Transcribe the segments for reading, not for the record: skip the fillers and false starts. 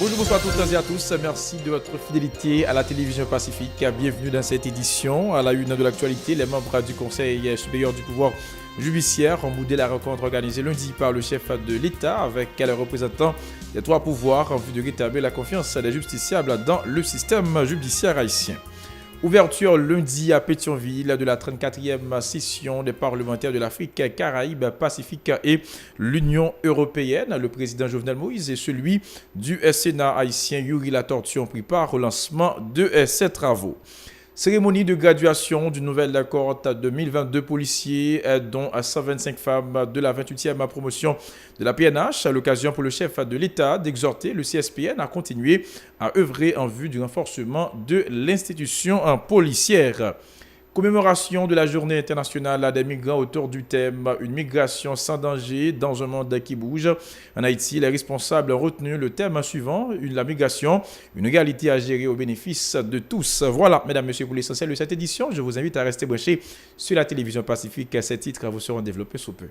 Bonjour, bonsoir à toutes et à tous. Merci de votre fidélité à la télévision Pacifique. Bienvenue dans cette édition. À la une de l'actualité, les membres du Conseil supérieur du pouvoir judiciaire ont boudé la rencontre organisée lundi par le chef de l'État avec les représentants des trois pouvoirs en vue de rétablir la confiance des justiciables dans le système judiciaire haïtien. Ouverture lundi à Pétionville de la 34e session des parlementaires de l'Afrique, Caraïbes, Pacifique et l'Union européenne. Le président Jovenel Moïse et celui du Sénat haïtien Yuri Latortue ont pris part au lancement de ces travaux. Cérémonie de graduation du nouvel cohorte 2022 policiers, dont 125 femmes de la 28e promotion de la PNH. À l'occasion pour le chef de l'État d'exhorter le CSPN à continuer à œuvrer en vue du renforcement de l'institution policière. Commémoration de la journée internationale des migrants autour du thème « Une migration sans danger dans un monde qui bouge ». En Haïti, les responsables ont retenu le thème suivant « La migration, une réalité à gérer au bénéfice de tous ». Voilà, mesdames, messieurs, pour l'essentiel de cette édition. Je vous invite à rester branchés sur la télévision Pacifique. Ces titres vous seront développés sous peu.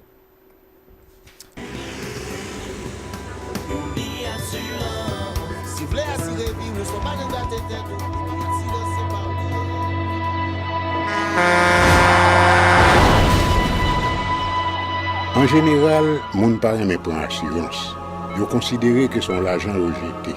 En général, moun pa reme pran assurance. Yo considéré que son l'argent rejeté.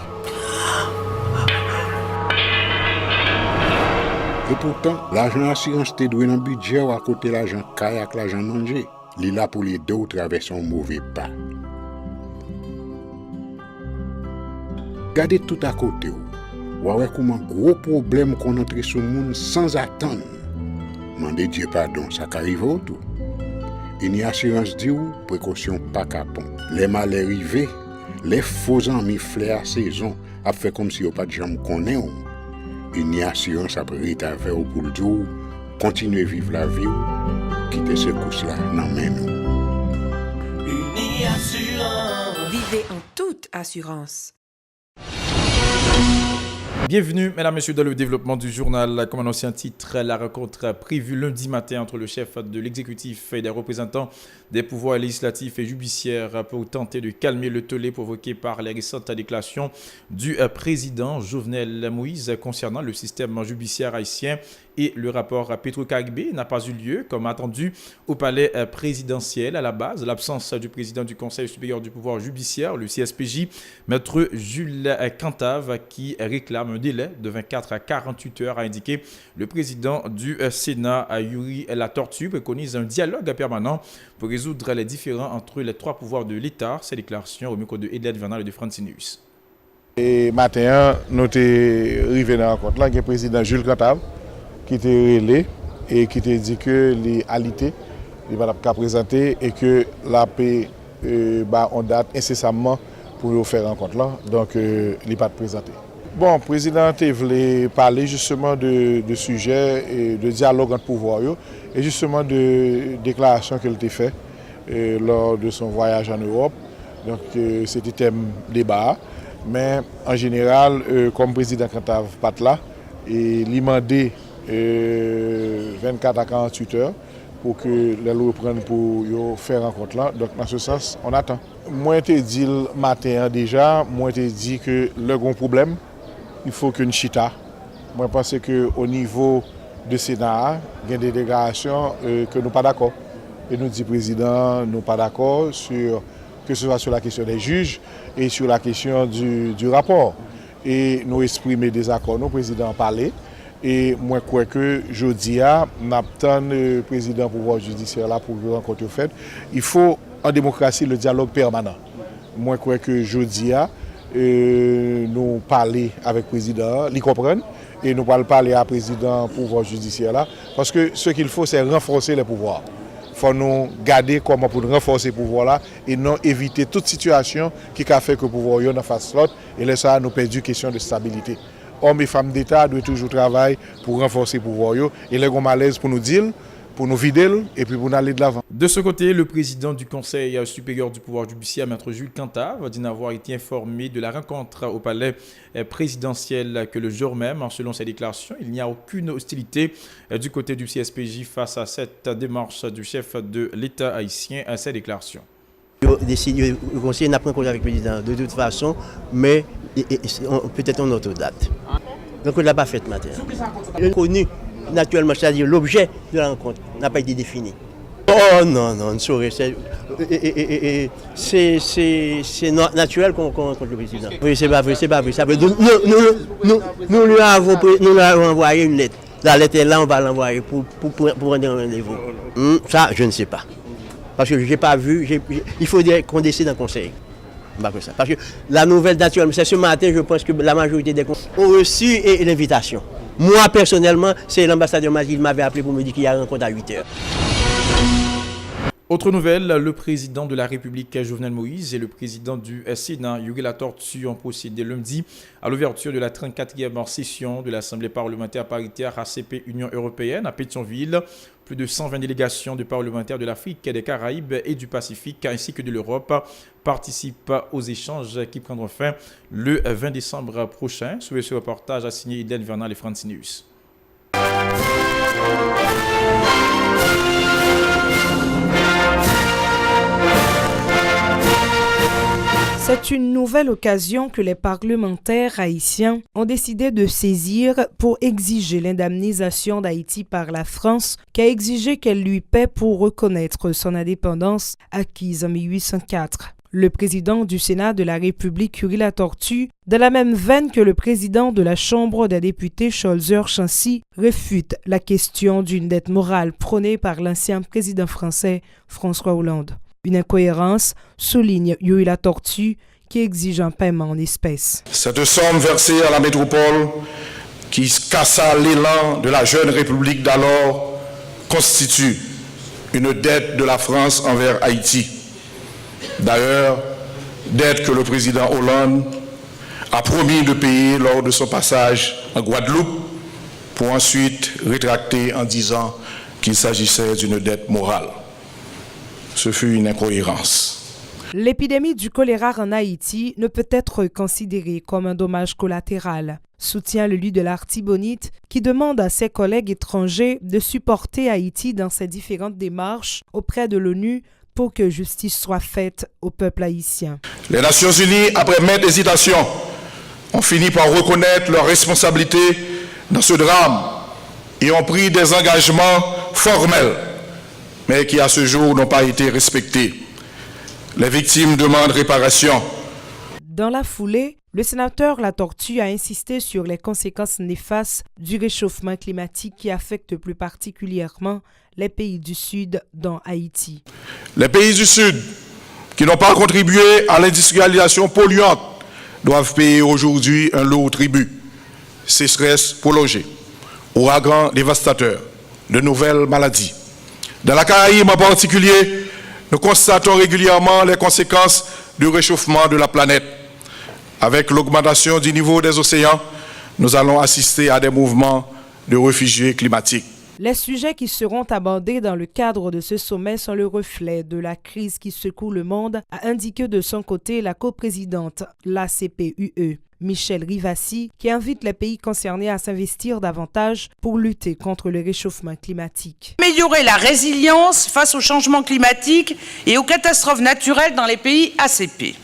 Et pourtant, l'argent assurance te doué dans budget ou à côté l'argent kayak l'argent manger. Li là pour les deux ou traverser un mauvais pas. Gardez tout à côté ou ouais comme un gros problème qu'on entre sur monde sans attendre. Mandez Dieu pardon, ça qu'arrive autour. Une assurance dit ou précaution pas capon. Les mal arrivés, les faux amis flair saison a fait comme si on pas de jambe connaît. Une assurance après reta vers ou pour le dire continuer vivre la vie quitter ce course là nan men nous. Une assurance. Vivez en toute assurance. Bienvenue, mesdames, messieurs, dans le développement du journal. Comme annoncé en titre, la rencontre prévue lundi matin entre le chef de l'exécutif et des représentants des pouvoirs législatifs et judiciaires pour tenter de calmer le tollé provoqué par les récentes déclarations du président Jovenel Moïse concernant le système judiciaire haïtien et le rapport Petro-Caribé n'a pas eu lieu comme attendu au palais présidentiel. À la base, l'absence du président du Conseil supérieur du pouvoir judiciaire, le CSPJ, maître Jules Cantave, qui réclame un délai de 24 à 48 heures, a indiqué le président du Sénat, Yuri Latortue, préconise un dialogue permanent pour résoudre les différends entre les trois pouvoirs de l'État. Ces déclarations au micro de Edouard Vernal et de Francineus. Et matin, nous sommes arrivés dans la rencontre. Là, il y a le président Jules Cantave qui était relais et qui était dit que les alités, il va pas présenter et que la paix on date incessamment pour faire rencontre là. Donc, il n'est pas présenté. Bon, le président voulait parler justement de sujets et de dialogue entre pouvoirs et justement de déclarations qu'elle a fait lors de son voyage en Europe. Donc, c'était thème débat. Mais en général, comme président Cantave pas là, il demandé 24 à 48 heures pour que les lois reprennent pour faire rencontre là. Donc dans ce sens, on attend. Moi, je dit le matin déjà, moi, je dit que le grand problème, il faut qu'une chita. Moi, je pense qu'au niveau du Sénat, il y a des déclarations que nous ne sommes pas d'accord. Et nous dit président, nous ne sommes pas d'accord sur que ce soit sur la question des juges et sur la question du rapport. Et nous exprimons des accords, nous, président parlé. Et moi, je crois que jeudi, nous attendons le président du pouvoir judiciaire là pour rencontrer au fait. Il faut, en démocratie, le dialogue permanent. Moi, je crois que jeudi, nous parler avec le président, il comprendre, et nous parler à président du pouvoir judiciaire là. Parce que ce qu'il faut, c'est renforcer les pouvoirs. Il faut nous garder comment pour renforcer le pouvoir là et non éviter toute situation qui a fait que le pouvoir ne fasse l'autre. Et là, ça nous perdu question de stabilité. Hommes et femmes d'État doivent toujours travailler pour renforcer le pouvoir. Et les gens malaise pour nous dire, pour nous vider et puis pour nous aller de l'avant. De ce côté, le président du Conseil supérieur du pouvoir judiciaire, maître Jules Cantave, dit n'avoir été informé de la rencontre au palais présidentiel que le jour même. Selon ses déclarations, il n'y a aucune hostilité du côté du CSPJ face à cette démarche du chef de l'État haïtien à ces déclarations. Le Conseil n'a pas un avec le président de toute façon, mais peut-être en autre date. Donc on ne l'a pas fait matin. Connu, naturellement, c'est-à-dire l'objet de la rencontre n'a pas été défini. Oh non, on ne saurait. C'est naturel qu'on rencontre le président. Oui, c'est pas vrai. Nous lui avons envoyé une lettre. La lettre est là, on va l'envoyer pour prendre un rendez-vous. Ça, je ne sais pas. Parce que je n'ai pas vu. Il faudrait qu'on décide en conseil. Parce que la nouvelle, naturellement, c'est ce matin, je pense que la majorité des conseils ont reçu l'invitation. Moi, personnellement, c'est l'ambassadeur Mazil qui m'avait appelé pour me dire qu'il y a une rencontre à 8h. Autre nouvelle, le président de la République Jovenel Moïse et le président du Sénat Yuri Latortue ont procédé lundi à l'ouverture de la 34e session de l'Assemblée parlementaire paritaire ACP Union européenne à Pétionville. Plus de 120 délégations de parlementaires de l'Afrique, des Caraïbes et du Pacifique ainsi que de l'Europe participent aux échanges qui prendront fin le 20 décembre prochain. Suivez ce reportage à signer Iden Vernal et Francinius. C'est une nouvelle occasion que les parlementaires haïtiens ont décidé de saisir pour exiger l'indemnisation d'Haïti par la France, qui a exigé qu'elle lui paie pour reconnaître son indépendance acquise en 1804. Le président du Sénat de la République, Yuri Latortue, dans la même veine que le président de la Chambre des députés, Scholzer Chancy, réfute la question d'une dette morale prônée par l'ancien président français François Hollande. Une incohérence, souligne Yuri Latortue, qui exige un paiement en espèces. Cette somme versée à la métropole, qui cassa l'élan de la jeune République d'alors, constitue une dette de la France envers Haïti. D'ailleurs, dette que le président Hollande a promis de payer lors de son passage en Guadeloupe, pour ensuite rétracter en disant qu'il s'agissait d'une dette morale. Ce fut une incohérence. L'épidémie du choléra en Haïti ne peut être considérée comme un dommage collatéral, soutient le leader de l'Artibonite qui demande à ses collègues étrangers de supporter Haïti dans ses différentes démarches auprès de l'ONU pour que justice soit faite au peuple haïtien. Les Nations Unies, après maintes hésitations, ont fini par reconnaître leur responsabilité dans ce drame et ont pris des engagements formels, mais qui à ce jour n'ont pas été respectés. Les victimes demandent réparation. Dans la foulée, le sénateur Latortue a insisté sur les conséquences néfastes du réchauffement climatique qui affecte plus particulièrement les pays du Sud, dont Haïti. Les pays du Sud qui n'ont pas contribué à l'industrialisation polluante doivent payer aujourd'hui un lourd tribut. Sécheresse prolongée, ouragans dévastateurs, de nouvelles maladies. Dans la Caraïbe en particulier, nous constatons régulièrement les conséquences du réchauffement de la planète. Avec l'augmentation du niveau des océans, nous allons assister à des mouvements de réfugiés climatiques. Les sujets qui seront abordés dans le cadre de ce sommet sont le reflet de la crise qui secoue le monde, a indiqué de son côté la coprésidente l'ACPUE, Michel Rivasi, qui invite les pays concernés à s'investir davantage pour lutter contre le réchauffement climatique. Améliorer la résilience face au changement climatique et aux catastrophes naturelles dans les pays ACP.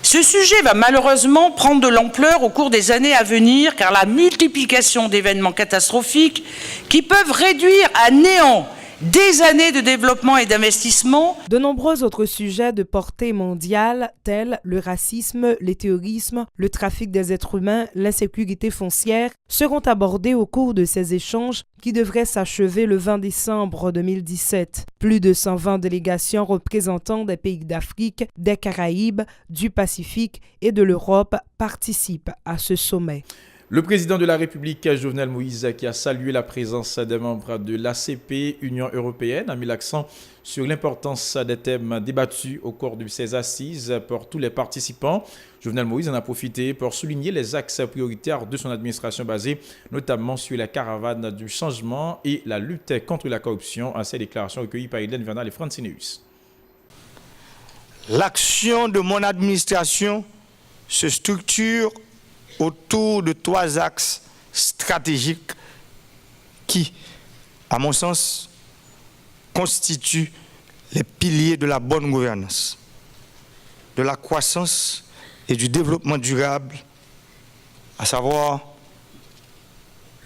Ce sujet va malheureusement prendre de l'ampleur au cours des années à venir, car la multiplication d'événements catastrophiques qui peuvent réduire à néant des années de développement et d'investissement. De nombreux autres sujets de portée mondiale, tels le racisme, le terrorisme, le trafic des êtres humains, l'insécurité foncière, seront abordés au cours de ces échanges qui devraient s'achever le 20 décembre 2017. Plus de 120 délégations représentant des pays d'Afrique, des Caraïbes, du Pacifique et de l'Europe participent à ce sommet. Le président de la République, Jovenel Moïse, qui a salué la présence des membres de l'ACP, Union européenne, a mis l'accent sur l'importance des thèmes débattus au cours de ces assises pour tous les participants. Jovenel Moïse en a profité pour souligner les axes prioritaires de son administration basés notamment sur la caravane du changement et la lutte contre la corruption, à ces déclarations recueillies par Iden Vernal et Francinius. L'action de mon administration se structure autour de 3 axes stratégiques qui, à mon sens, constituent les piliers de la bonne gouvernance, de la croissance et du développement durable, à savoir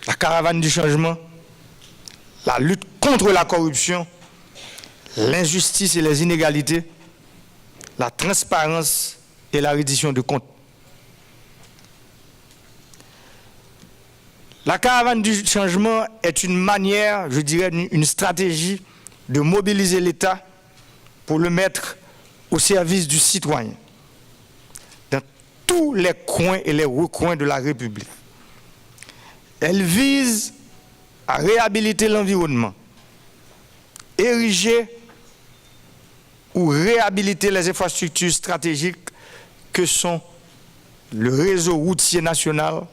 la caravane du changement, la lutte contre la corruption, l'injustice et les inégalités, la transparence et la reddition de comptes. La caravane du changement est une manière, je dirais, une stratégie de mobiliser l'État pour le mettre au service du citoyen dans tous les coins et les recoins de la République. Elle vise à réhabiliter l'environnement, ériger ou réhabiliter les infrastructures stratégiques que sont le réseau routier national,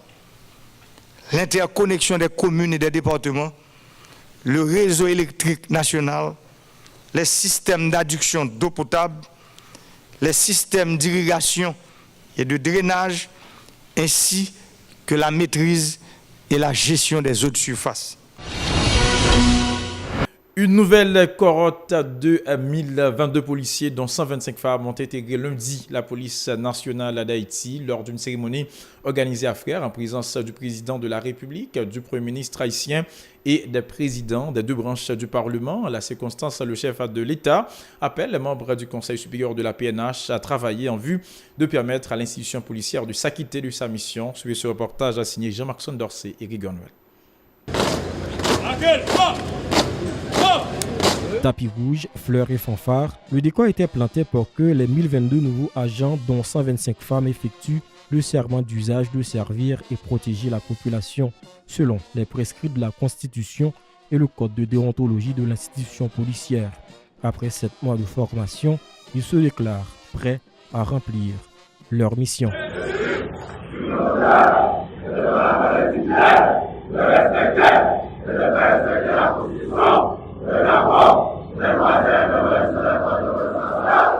l'interconnexion des communes et des départements, le réseau électrique national, les systèmes d'adduction d'eau potable, les systèmes d'irrigation et de drainage, ainsi que la maîtrise et la gestion des eaux de surface. Une nouvelle cohorte de 1022 policiers, dont 125 femmes, ont intégré lundi la police nationale d'Haïti lors d'une cérémonie organisée à Frères en présence du président de la République, du Premier ministre haïtien et des présidents des deux branches du Parlement. À la circonstance, le chef de l'État appelle les membres du Conseil supérieur de la PNH à travailler en vue de permettre à l'institution policière de s'acquitter de sa mission. Suivez ce reportage signé Jean-Marc Sondorcé et Rigon Noël. Tapis rouge, fleurs et fanfares, le décor était planté pour que les 1022 nouveaux agents, dont 125 femmes, effectuent le serment d'usage de servir et protéger la population selon les prescrits de la Constitution et le code de déontologie de l'institution policière. Après 7 mois de formation, ils se déclarent prêts à remplir leur mission.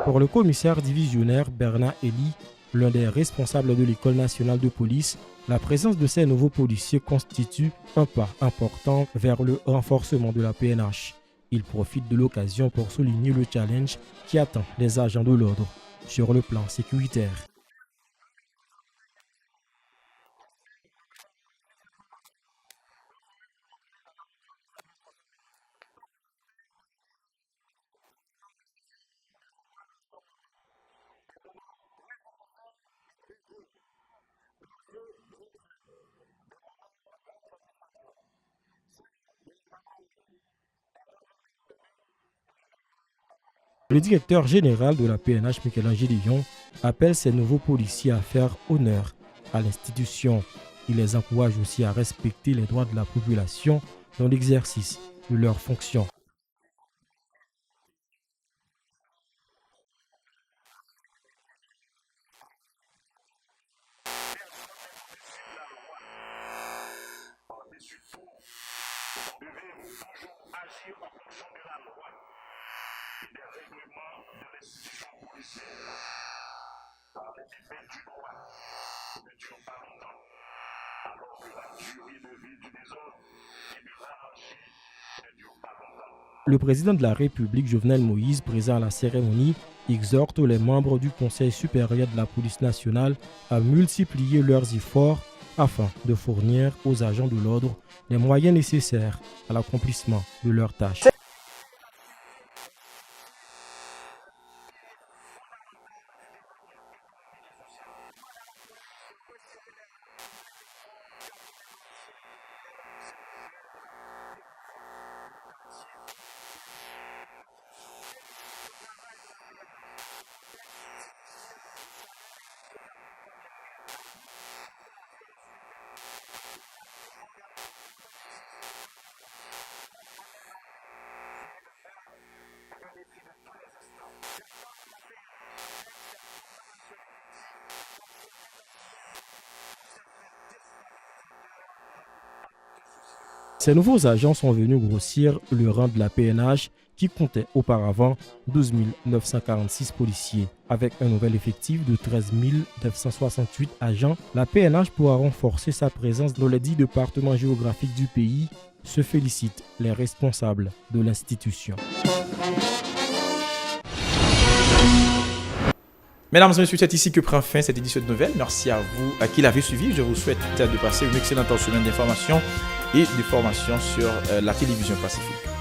Pour le commissaire divisionnaire Bernard Elie, l'un des responsables de l'École nationale de police, la présence de ces nouveaux policiers constitue un pas important vers le renforcement de la PNH. Il profite de l'occasion pour souligner le challenge qui attend les agents de l'ordre sur le plan sécuritaire. Le directeur général de la PNH, Michel-Angé Dion, appelle ces nouveaux policiers à faire honneur à l'institution. Il les encourage aussi à respecter les droits de la population dans l'exercice de leurs fonctions. Le président de la République, Jovenel Moïse, présent à la cérémonie, exhorte les membres du Conseil supérieur de la police nationale à multiplier leurs efforts afin de fournir aux agents de l'ordre les moyens nécessaires à l'accomplissement de leurs tâches. Ces nouveaux agents sont venus grossir le rang de la PNH qui comptait auparavant 12 946 policiers. Avec un nouvel effectif de 13 968 agents, la PNH pourra renforcer sa présence dans les 10 départements géographiques du pays, se félicitent les responsables de l'institution. Mesdames et messieurs, c'est ici que prend fin cette édition de nouvelles. Merci à vous à qui l'avez suivi. Je vous souhaite de passer une excellente semaine d'information et de formation sur la télévision Pacifique.